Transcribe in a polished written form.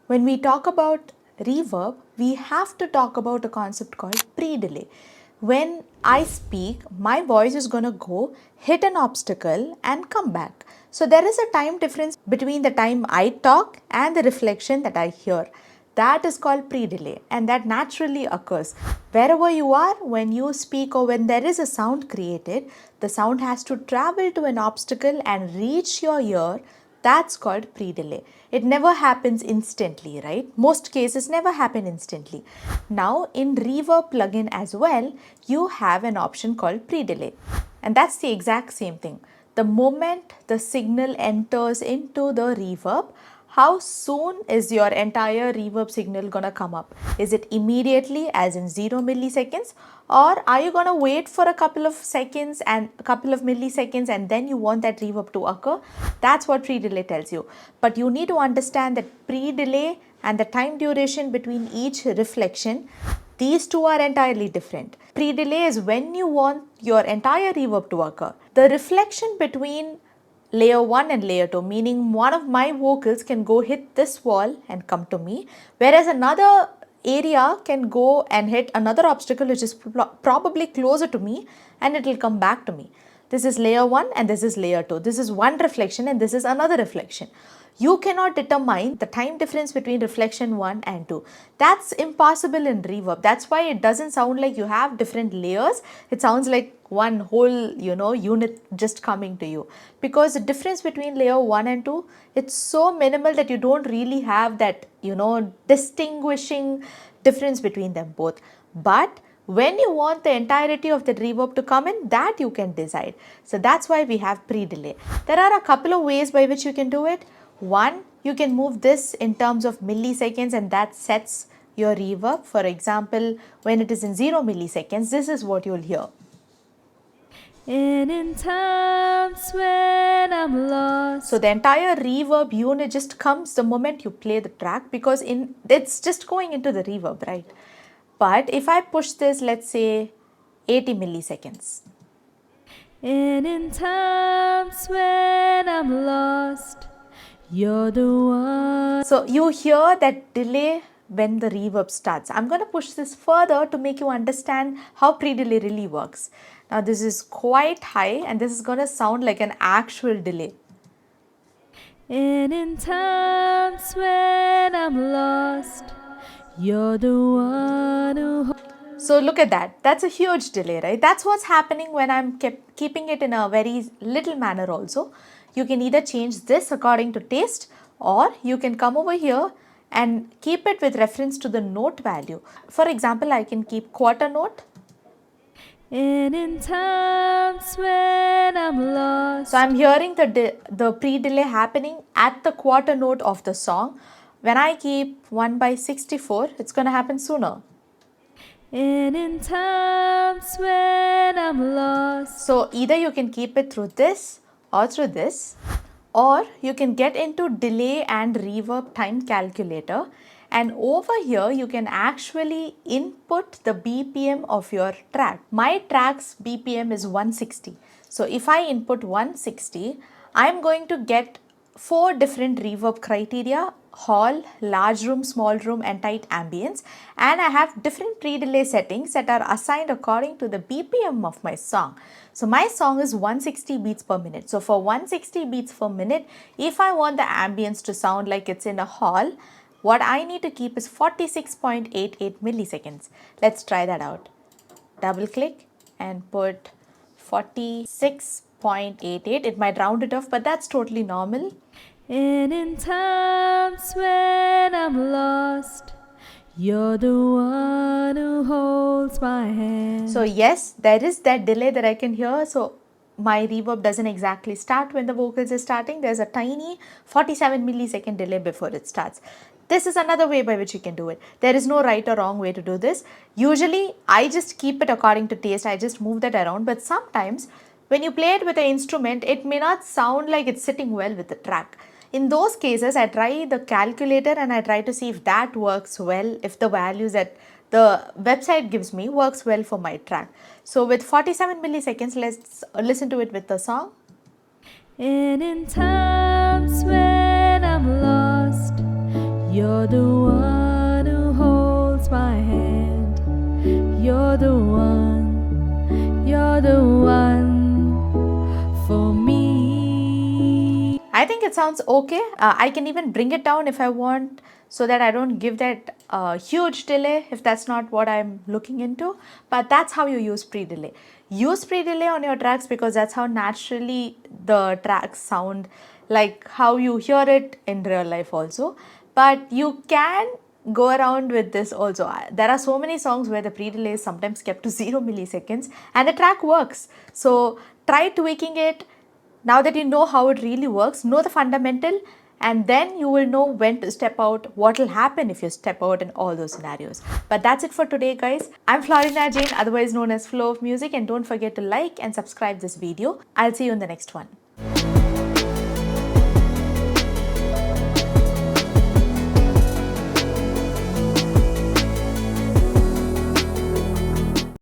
When we talk about reverb, we have to talk about a concept called pre-delay. When I speak, my voice is going to go, hit an obstacle and come back. So there is a time difference between the time I talk and the reflection that I hear. That is called pre-delay, and that naturally occurs. Wherever you are, when you speak or when there is a sound created, the sound has to travel to an obstacle and reach your ear. That's called pre-delay. It never happens instantly, right? Most cases never happen instantly. Now in Reverb plugin as well, you have an option called pre-delay. And that's the exact same thing. The moment the signal enters into the reverb, how soon is your entire reverb signal gonna come up? Is it immediately, as in 0 milliseconds, or are you gonna wait for a couple of seconds and a couple of milliseconds and then you want that reverb to occur? That's what pre-delay tells you. But you need to understand that pre-delay and the time duration between each reflection, these two are entirely different. Pre-delay is when you want your entire reverb to occur. The reflection between layer 1 and layer 2, meaning one of my vocals can go hit this wall and come to me, whereas another area can go and hit another obstacle which is probably closer to me and it will come back to me. This is layer 1 and this is layer 2. This is one reflection and this is another reflection. You cannot determine the time difference between reflection 1 and 2. That's impossible in reverb. That's why it doesn't sound like you have different layers. It sounds like one whole, unit just coming to you. Because the difference between layer 1 and 2, it's so minimal that you don't really have that, distinguishing difference between them both. But when you want the entirety of the reverb to come in, that you can decide. So that's why we have pre-delay. There are a couple of ways by which you can do it. One, you can move this in terms of milliseconds and that sets your reverb. For example, when it is in 0 milliseconds, this is what you'll hear. And in times when I'm lost. So the entire reverb unit just comes the moment you play the track, because it's just going into the reverb, right? But if I push this, let's say 80 milliseconds. And in times when I'm lost, you're the one. So you hear that delay when the reverb starts. I'm going to push this further to make you understand how pre-delay really works. Now this is quite high and this is going to sound like an actual delay. And in times when I'm lost, you're the one who... So look at that. That's a huge delay, right? That's what's happening when I'm keeping it in a very little manner also. You can either change this according to taste, or you can come over here and keep it with reference to the note value. For example, I can keep quarter note. And in times when I'm lost. So I'm hearing the pre-delay happening at the quarter note of the song. When I keep 1/64, it's going to happen sooner. And in times when I'm lost. So either you can keep it through this or through this, or you can get into delay and reverb time calculator, and over here you can actually input the BPM of your track. My track's BPM is 160. So if I input 160, I'm going to get 4 different reverb criteria: hall, large room, small room and tight ambience, and I have different pre-delay settings that are assigned according to the BPM of my song. So my song is 160 beats per minute. So for 160 beats per minute, if I want the ambience to sound like it's in a hall, what I need to keep is 46.88 milliseconds. Let's try that out. Double click and put 46.88. It might round it off, but that's totally normal. And in times when I'm lost, you're the one who holds my hand. So yes, there is that delay that I can hear. So my reverb doesn't exactly start when the vocals are starting. There's a tiny 47 millisecond delay before it starts. This is another way by which you can do it. There is no right or wrong way to do this. Usually, I just keep it according to taste. I just move that around. But sometimes, when you play it with an instrument, it may not sound like it's sitting well with the track. In those cases, I try the calculator and I try to see if that works well, if the values that the website gives me works well for my track. So with 47 milliseconds, let's listen to it with the song. And in times when I'm lost, You're the one who holds my hand. You're the one for me. I think it sounds okay. I can even bring it down if I want so that I don't give that huge delay if that's not what I'm looking into. But that's how you use pre-delay. Use pre-delay on your tracks because that's how naturally the tracks sound, like how you hear it in real life also. But you can go around with this also. There are so many songs where the pre-delay is sometimes kept to 0 milliseconds and the track works. So try tweaking it. Now that you know how it really works, know the fundamental, and then you will know when to step out, what will happen if you step out in all those scenarios. But that's it for today, guys. I'm Florina Jane, otherwise known as Flow of Music, and don't forget to like and subscribe this video. I'll see you in the next one.